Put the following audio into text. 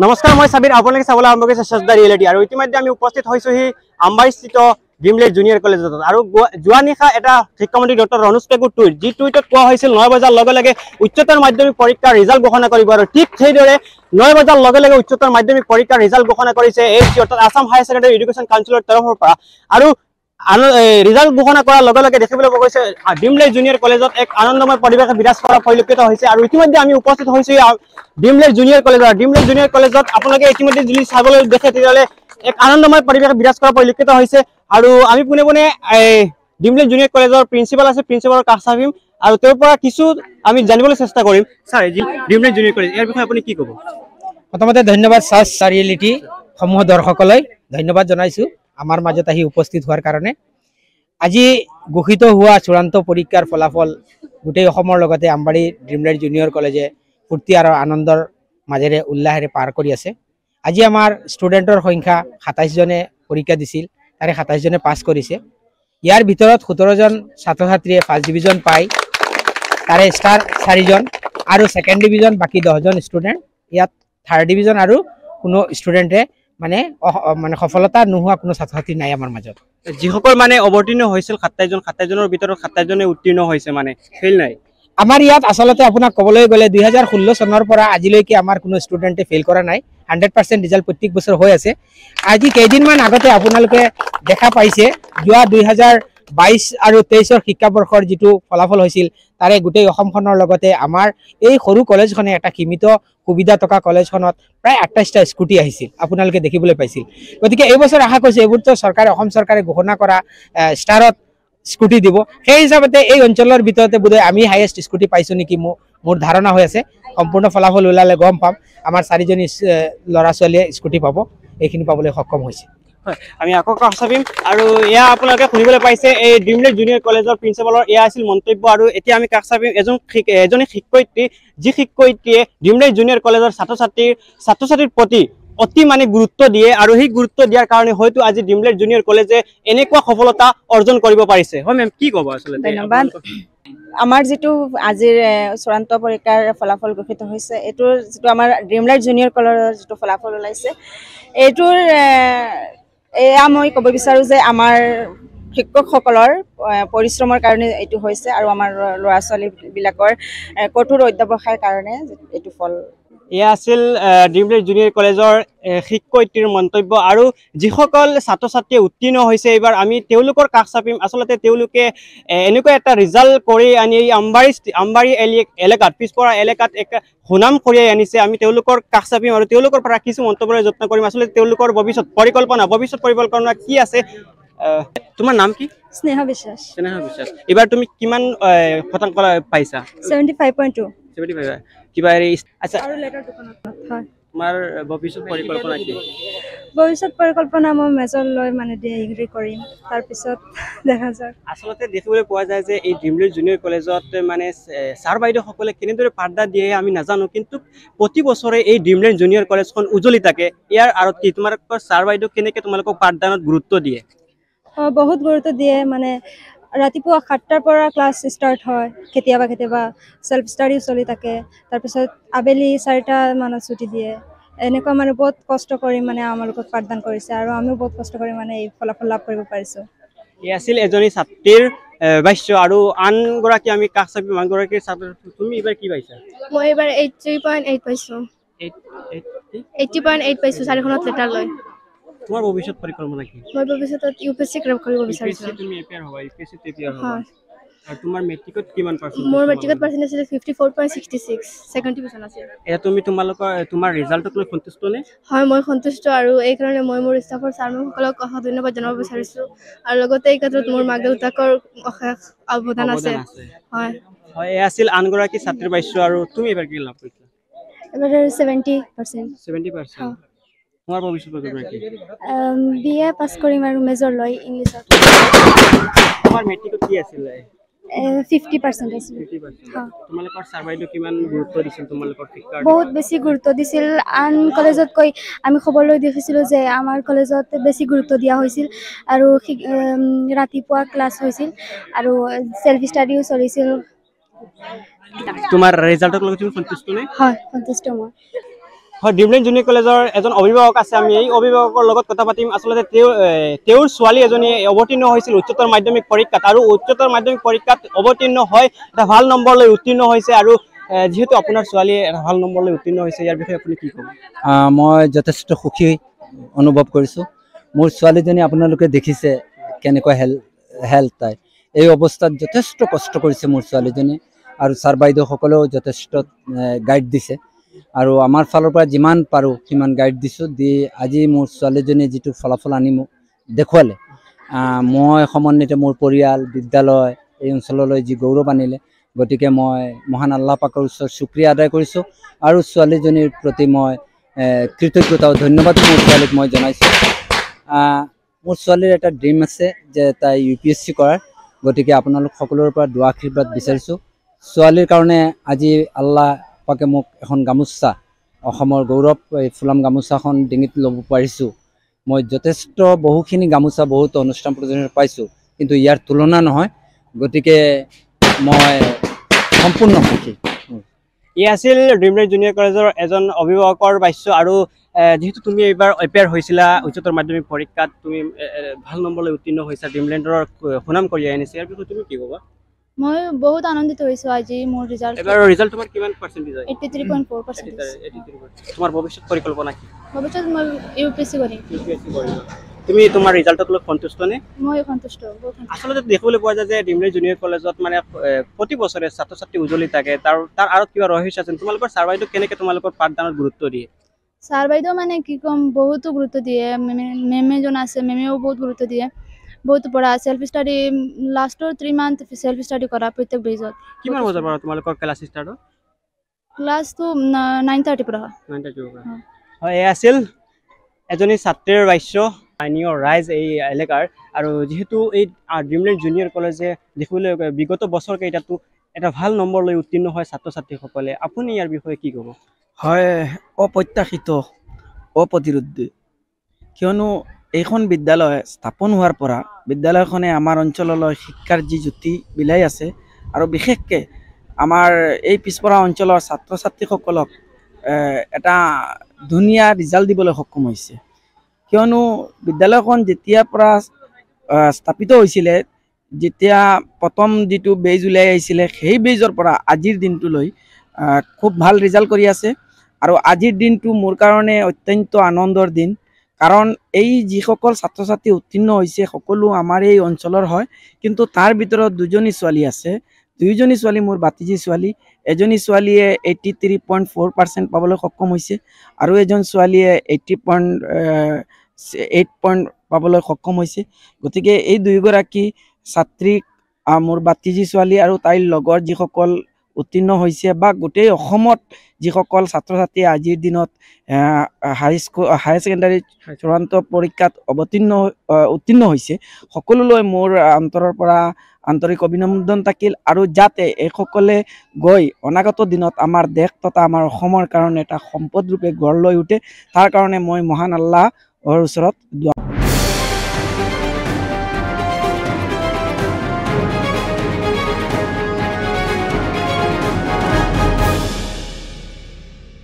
নমস্কাৰ মই সাবিৰ আপোনালোকে চাবলৈ আৰম্ভ কৰিছে সজদা ৰিয়েলিটি আৰু ইতিমধ্যে আমি উপস্থিত হৈছোহি আম্বাৰীস্থিত ডিমলেট জুনিয়ৰ কলেজত আৰু যোৱা নিশা এটা শিক্ষামন্ত্ৰী ডক্টৰ ৰণোজ পেগুৰ টুইট যি টুইটত কোৱা হৈছিল 9 বজাৰ লগে লগে উচ্চতৰ মাধ্যমিক পৰীক্ষাৰ ৰিজাল্ট ঘোষণা কৰিব আৰু ঠিক সেইদৰে 9 বজাৰ লগে লগে উচ্চতৰ মাধ্যমিক পৰীক্ষাৰ ৰিজাল্ট ঘোষণা কৰিছে এই অৰ্থাৎ আসাম হায়াৰ ছেকেণ্ডাৰী এডুকেশ্যন কাউন্সিলৰ তৰফৰ পৰা আৰু ৰিজাল্ট ঘোষণা কৰাৰ লগে লগে দেখিবলৈ পোৱা গৈছে ডিমলেট জুনিয়ৰ কলেজত এক আনন্দময় পৰিৱেশ বিৰাজ কৰা পৰিলক্ষিত হৈছে আৰু ইতিমধ্যে আমি উপস্থিত হৈছো ডিমলেট জুনিয়ৰ কলেজত আপোনালোকে ইতিমধ্যে যদি চাবলৈ দেখে তেতিয়াহ'লে এক আনন্দময় পৰিৱেশ বিৰাজ কৰা পৰিলক্ষিত হৈছে আৰু আমি পোনে পোনে ডিমলেট জুনিয়ৰ কলেজৰ প্ৰিন্সিপাল আছে প্ৰিন্সিপালৰ কাষ চাপিম আৰু তেওঁৰ পৰা কিছু আমি জানিবলৈ চেষ্টা কৰিম স্যাৰ ডিমলেট জুনিয়ৰ কলেজ ইয়াৰ বিষয়ে আপুনি কি ক'ব প্ৰথমতে ধন্যবাদ সাজ ৰিয়েলিটি সমূহ দৰ্শকলৈ ধন্যবাদ জনাইছো আমাৰ মাজত আহি উপস্থিত হোৱাৰ কাৰণে আজি ঘোষিত হোৱা চূড়ান্ত পৰীক্ষাৰ ফলাফল গোটেই অসমৰ লগতে আম্বাৰী ডিমলেট জুনিয়ৰ কলেজে ফূৰ্তি আৰু আনন্দৰ মাজেৰে উল্লাহেৰে পাৰ কৰি আছে আজি আমাৰ ষ্টুডেণ্টৰ সংখ্যা 27 জনে পৰীক্ষা দিছিল তাৰে 27 জনে পাছ কৰিছে ইয়াৰ ভিতৰত 17 জন ছাত্ৰ-ছাত্ৰীয়ে ফাৰ্ষ্ট ডিভিজন পায় তাৰে ষ্টাৰ 4 জন আৰু ছেকেণ্ড ডিভিজন বাকি 10 জন ষ্টুডেণ্ট ইয়াত থাৰ্ড ডিভিজন আৰু কোনো ষ্টুডেণ্টে মানে সফলতা নোহোৱা কোনো ছাত্ৰ-ছাত্ৰী নাই আমাৰ মাজত যিসকল মানে অৱতীৰ্ণ হৈছিল 27 জনৰ ভিতৰত 27 জনে উত্তীৰ্ণ হৈছে মানে ফেইল নাই আমাৰ ইয়াত আসলতে আপোনাক ক'বলৈ গ'লে 2016 চনৰ পৰা আজিলৈকে আমাৰ কোনো ষ্টুডেণ্টে ফেইল কৰা নাই 100% ৰিজাল্ট প্ৰত্যেক বছৰ হৈ আছে আজি কেইদিনমান আগতে আপোনালোকে দেখা পাইছে যোৱা 2022 আৰু 23ৰ শিক্ষাবৰ্ষৰ যিটো ফলাফল হৈছিল তাৰে গোটেই অসমখনৰ লগতে আমাৰ এই সৰু কলেজখনে এটা সীমিত সুবিধা থকা কলেজখনত প্ৰায় 28টা স্কুটি আহিছিল আপোনালোকে দেখিবলৈ পাইছিল গতিকে এই বছৰ আশা কৰিছে এইবোৰতো চৰকাৰে অসম চৰকাৰে ঘোষণা কৰা ষ্টাৰত স্কুটি দিব সেই হিচাপতে এই অঞ্চলৰ ভিতৰতে বোধহয় আমি হাইয়েষ্ট স্কুটি পাইছো নেকি মোৰ ধাৰণা হৈ আছে সম্পূৰ্ণ ফলাফল ওলালে গম পাম আমাৰ 4জনী ল'ৰা ছোৱালীয়ে স্কুটি পাব এইখিনি পাবলৈ সক্ষম হৈছে আমি আকৌ কাষ চাপিম আৰু এয়া আপোনালোকে শুনিবলৈ পাইছে এই ডিমলেট জুনিয়ৰ কলেজৰ প্ৰিন্সিপালৰ এয়া আছিল মন্তব্য আৰু এতিয়া আমি কাষ চাপিম এজনী শিক্ষয়িত্ৰী যি শিক্ষয়িত্ৰীয়ে ডিমলেট জুনিয়ৰ কলেজৰ ছাত্ৰ-ছাত্ৰীৰ প্ৰতি অতি মানে গুৰুত্ব দিয়ে আৰু সেই গুৰুত্ব দিয়াৰ কাৰণে হয়তো আজি ডিমলেট জুনিয়ৰ কলেজে এনেকুৱা সফলতা অৰ্জন কৰিব পাৰিছে হয় মেম কি ক'ব আসলে ধন্যবাদ আমাৰ যেটো আজিৰ চূড়ান্ত পৰীক্ষাৰ ফলাফল ঘোষিত হৈছে এটোৰ যেটো আমাৰ ডিমলেট জুনিয়ৰ কলেজৰ যেটো ফলাফল ওলাইছে এটোৰ এয়া মই ক'ব বিচাৰো যে আমাৰ শিক্ষকসকলৰ পৰিশ্ৰমৰ কাৰণে এটো হৈছে আৰু আমাৰ ল'ৰা ছোৱালী বিলাকৰ কঠোৰ অধ্যৱসায়ৰ কাৰণে এটো ফল এয়া আছিল ডিমলেট জুনিয়ৰ কলেজৰ শিক্ষয়িত্ৰীৰ মন্তব্য আৰু যিসকল ছাত্ৰ-ছাত্ৰীয়ে উত্তীৰ্ণ হৈছে এইবাৰ আমি তেওঁলোকৰ কাষ চাপিম আসলতে তেওঁলোকে এনেকুৱা এটা ৰিজাল্ট কৰি আনি আম্বাৰী এলেকাত পিছপৰা এলেকাত এক সুনাম কঢ়িয়াই আনিছে আমি তেওঁলোকৰ কাষ চাপিম আৰু তেওঁলোকৰ পৰা কিছু মন্তব্যৰ যত্ন কৰিম আসলে তেওঁলোকৰ ভৱিষ্যত পৰিকল্পনা কি আছে তোমাৰ নাম কি স্নেহা বিশ্বাস এবাৰ তুমি কিমান শতাংশ পাইছা 75.2 75 কিবা আচ্ছা আৰু লেটাৰ দোকানত হয় তোমাৰ ভৱিষ্যত পৰিকল্পনা মই মেজৰ লৈ মানে ডিগ্ৰী কৰিম তাৰ পিছত দেখা যাওক আসলতে দেখিবলৈ পোৱা যায় যে এই ডিমলেট জুনিয়ৰ কলেজত মানে ছাৰ বাইদেউ সকলে কেনেদৰে পাঠদান দিয়ে আমি নাজানো কিন্তু প্ৰতি বছৰে এই ডিমলেট জুনিয়ৰ কলেজখন উজ্বলি থাকে ইয়াৰ আঁৰত কি তোমালোকৰ ছাৰ বাইদেউ কেনেকৈ তোমালোকক পাঠদানত গুৰুত্ব দিয়ে বহুত গুৰুত্ব দিয়ে মানে ৰাতিপুৱা 7টাৰ পৰা ক্লাছ ষ্টাৰ্ট হয় কেতিয়াবা সেলফ ষ্টাডি চলি থাকে তাৰ পিছত আবেলি 4টা মানত ছুটি দিয়ে এনেকুৱা মানে বহুত কষ্ট কৰি মানে আমালোকক পাঠদান কৰিছে আৰু আমিও বহুত কষ্ট কৰি মানে এই ফলাফল লাভ কৰিব পাৰিছো এই আছিল এজনী ছাত্ৰীৰ ভাষ্য আৰু আনগৰাকী আমি কাষ চাপি আনগৰাকীৰ ছাত্ৰ তুমি এবাৰ কি পাইছা মই এবাৰ 83.8 পাইছো 80.8 পাইছো চাৰিখনত লেটাৰ লৈ তোমাৰ ভৱিষ্যত পৰিকল্পনা কি মই ভৱিষ্যতত ইউপিএসসি ক্ৰেক কৰিব বিচাৰিছো তুমি এপিয়াৰ হ'বা ইউপিএসসি এপিয়াৰ হ'বা আৰু তোমাৰ মেট্ৰিকত কিমান পাৰ্চেন্ট মোৰ মেট্ৰিকত পাৰ্চেন্টেজ আছিল 54.66 সেকেন্ড ডিভিজন আছিল এটা তুমি তোমাৰ ৰিজাল্টক লৈ সন্তুষ্ট নে হয় মই সন্তুষ্ট আৰু এই কাৰণে মই মোৰ ষ্টাফৰ ছাৰসকলক ধন্যবাদ জনাব বিচাৰিছো আৰু লগতে এই ক্ষেত্ৰত মোৰ মাক দেউতাকৰ অশেষ অৱদান আছে হয় হয় এই আছিল আনগৰাকী ছাত্ৰীৰ ভাষ্য আৰু তুমি এবাৰ কি লাভ কৰিছা এবাৰ 70% তোমাৰ ভৱিষ্যত পৰিকল্পনা কি বিএ পাস কৰিম আৰু মেজৰ লৈ ইংলিছত তোমাৰ মেট্ৰিকত কি আছিল 50% আছিল তোমালোকৰ ছাৰ বাইদেউ কিমান গুৰুত্ব দিছিল তোমালোকৰ শিক্ষাৰ বহুত বেছি গুৰুত্ব দিছিল আন কলেজত কৈ আমি খবৰ লৈ দেখিছিলো যে আমাৰ কলেজত বেছি গুৰুত্ব দিয়া হৈছিল আৰু ৰাতিপুৱা ক্লাছ হৈছিল আৰু সেলফ ষ্টাডিও চলিছিল তোমাৰ ৰিজাল্টক লৈ তুমি সন্তুষ্ট নে? হয় সন্তুষ্ট মই। হয়, ড্ৰিমলেণ্ড জুনিয়ৰ কলেজৰ এজন অভিভাৱক আছে, আমি এই অভিভাৱকৰ লগত কথা পাতিম। আচলতে তেওঁৰ ছোৱালী এজনী অৱতীৰ্ণ হৈছিল উচ্চতৰ মাধ্যমিক পৰীক্ষাত, আৰু উচ্চতৰ মাধ্যমিক পৰীক্ষাত অৱতীৰ্ণ হয় এটা ভাল নম্বৰ লৈ উত্তীৰ্ণ হৈছে। আৰু যিহেতু আপোনাৰ ছোৱালীয়ে এটা ভাল নম্বৰ লৈ উত্তীৰ্ণ হৈছে, ইয়াৰ বিষয়ে আপুনি কি ক'ব? মই যথেষ্ট সুখী অনুভৱ কৰিছোঁ। মোৰ ছোৱালীজনী আপোনালোকে দেখিছে কেনেকুৱা হেল্থ তাই। এই অৱস্থাত যথেষ্ট কষ্ট কৰিছে মোৰ ছোৱালীজনী, আৰু ছাৰ বাইদেউসকলেও যথেষ্ট গাইড দিছে, আৰু আমাৰ ফালৰ পৰা যিমান পাৰোঁ সিমান গাইড দিছোঁ। দি আজি মোৰ ছোৱালীজনীয়ে যিটো ফলাফল আনি মোক দেখুৱালে, মই সমন্বিত মোৰ পৰিয়াল, বিদ্যালয়, এই অঞ্চললৈ যি গৌৰৱ আনিলে, গতিকে মই মহান আল্লাহ পাকৰ ওচৰত শুক্ৰিয়া আদায় কৰিছোঁ, আৰু ছোৱালীজনীৰ প্ৰতি মই কৃতজ্ঞতা আৰু ধন্যবাদ মোৰ ছোৱালীক মই জনাইছোঁ। মোৰ ছোৱালীৰ এটা ড্ৰিম আছে যে তাই UPSC কৰাৰ, গতিকে আপোনালোক সকলোৰে পৰা দুৱা আশীৰ্বাদ বিচাৰিছোঁ। ছোৱালীৰ কাৰণে আজি আল্লাহ পাকে মোক এখন গামোচা, অসমৰ গৌৰৱ, এই ফুলাম গামোচাখন ডিঙিত ল'ব পাৰিছোঁ। মই যথেষ্ট বহুখিনি গামোচা বহুত অনুষ্ঠান প্ৰতিষ্ঠানত পাইছোঁ, কিন্তু ইয়াৰ তুলনা নহয়, গতিকে মই সম্পূৰ্ণ সুখী। ই আছিল ড্ৰিমলেণ্ড জুনিয়ৰ কলেজৰ এজন অভিভাৱকৰ বাক্য। আৰু যিহেতু তুমি এইবাৰ এপিয়াৰ হৈছিলা উচ্চতৰ মাধ্যমিক পৰীক্ষাত, তুমি ভাল নম্বৰ লৈ উত্তীৰ্ণ হৈছা, ড্ৰিমলেণ্ডৰ সুনাম কঢ়িয়াই আনিছে, ইয়াৰ বিষয়ে তুমি কি ক'বা? মই বহুত আনন্দিত হৈছোঁ আজি মোৰ ৰিজাল্ট। এবাৰ ৰিজাল্ট তোমাৰ কিমান পাৰ্চেণ্টেজ হয়? 83.4%। তোমাৰ ভৱিষ্যত পৰিকল্পনা কি? ভৱিষ্যত মই UPSC কৰিম। তুমি তোমাৰ ৰিজাল্টক লৈ সন্তুষ্ট নে? মই সন্তুষ্ট, বহুত সন্তুষ্ট। আচলতে দেখিবলৈ পোৱা যায় যে ড্ৰিমলেণ্ড জুনিয়ৰ কলেজত মানে প্ৰতি বছৰে ছাত্ৰ ছাত্ৰী উজ্বলি থাকে, তাৰ আৰু কিবা ৰহস্য আছে? তোমালোকৰ ছাৰ বাইদেউ কেনেকৈ তোমালোকৰ পাঠদানত গুৰুত্ব দিয়ে? ছাৰ বাইদেউ মানে কি ক'ম, বহুতো গুৰুত্ব দিয়ে। মেম এজন আছে, মেমেও বহুত গুৰুত্ব দিয়ে, বহুত পঢ়া, সেল্ফ ষ্টাডি, লাষ্টৰ 3 মান্থ সেল্ফ ষ্টাডি কৰা প্ৰত্যেক বেজত। কিমান বজাৰ পৰা তোমালোকৰ ক্লাছ ষ্টাৰ্ট হয়? ক্লাছটো 9:30 পৰা হয়। হয়, এয়া আছিল এজনী ছাত্ৰীৰ বাক্য, স্থানীয় ৰাইজ এই এলেকাৰ। আৰু যিহেতু এই ড্ৰিমলেণ্ড জুনিয়ৰ কলেজে দেখিবলৈ বিগত বছৰ কেইটাতো এটা ভাল নম্বৰ লৈ উত্তীৰ্ণ হয় ছাত্ৰ ছাত্ৰীসকলে, আপুনি ইয়াৰ বিষয়ে কি ক'ব? হয়, অপ্ৰত্যাশিত, অপ্ৰতিৰোধী। কিয়নো এইখন বিদ্যালয় স্থাপন হোৱাৰ পৰা বিদ্যালয়খনে আমাৰ অঞ্চললৈ শিক্ষাৰ যি জ্যোতি বিলাই আছে, আৰু বিশেষকৈ আমাৰ এই পিছপৰা অঞ্চলৰ ছাত্ৰ ছাত্ৰীসকলক এটা ধুনীয়া ৰিজাল্ট দিবলৈ সক্ষম হৈছে। কিয়নো বিদ্যালয়খন যেতিয়াৰ পৰা স্থাপিত হৈছিলে, যেতিয়া প্ৰথম যিটো বেজ ওলাই আহিছিলে, সেই বেজৰ পৰা আজিৰ দিনটোলৈ খুব ভাল ৰিজাল্ট কৰি আছে। আৰু আজিৰ দিনটো মোৰ কাৰণে অত্যন্ত আনন্দৰ দিন, কাৰণ এই যিসকল ছাত্ৰ ছাত্ৰী উত্তীৰ্ণ হৈছে সকলো আমাৰ এই অঞ্চলৰ হয়, কিন্তু তাৰ ভিতৰত দুজনী ছোৱালী আছে। দুয়োজনী ছোৱালী মোৰ বাতিজী ছোৱালী। এজনী ছোৱালীয়ে 83.4% পাবলৈ সক্ষম হৈছে, আৰু এজন ছোৱালীয়ে 80.8 পইণ্ট পাবলৈ সক্ষম হৈছে। গতিকে এই দুয়োগৰাকী ছাত্ৰীক মোৰ বাতিজী ছোৱালী আৰু তাইৰ লগৰ যিসকল উত্তীৰ্ণ হৈছে, বা গোটেই অসমত যিসকল ছাত্ৰ ছাত্ৰীয়ে আজিৰ দিনত হায়াৰ ছেকেণ্ডাৰী চূড়ান্ত পৰীক্ষাত উত্তীৰ্ণ হৈছে, সকলোলৈ মোৰ অন্তৰৰ পৰা আন্তৰিক অভিনন্দন থাকিল। আৰু যাতে এইসকলে গৈ অনাগত দিনত আমাৰ দেশ তথা আমাৰ অসমৰ কাৰণে এটা সম্পদ ৰূপে গঢ় লৈ উঠে, তাৰ কাৰণে মই মহান আল্লাহৰ ওচৰত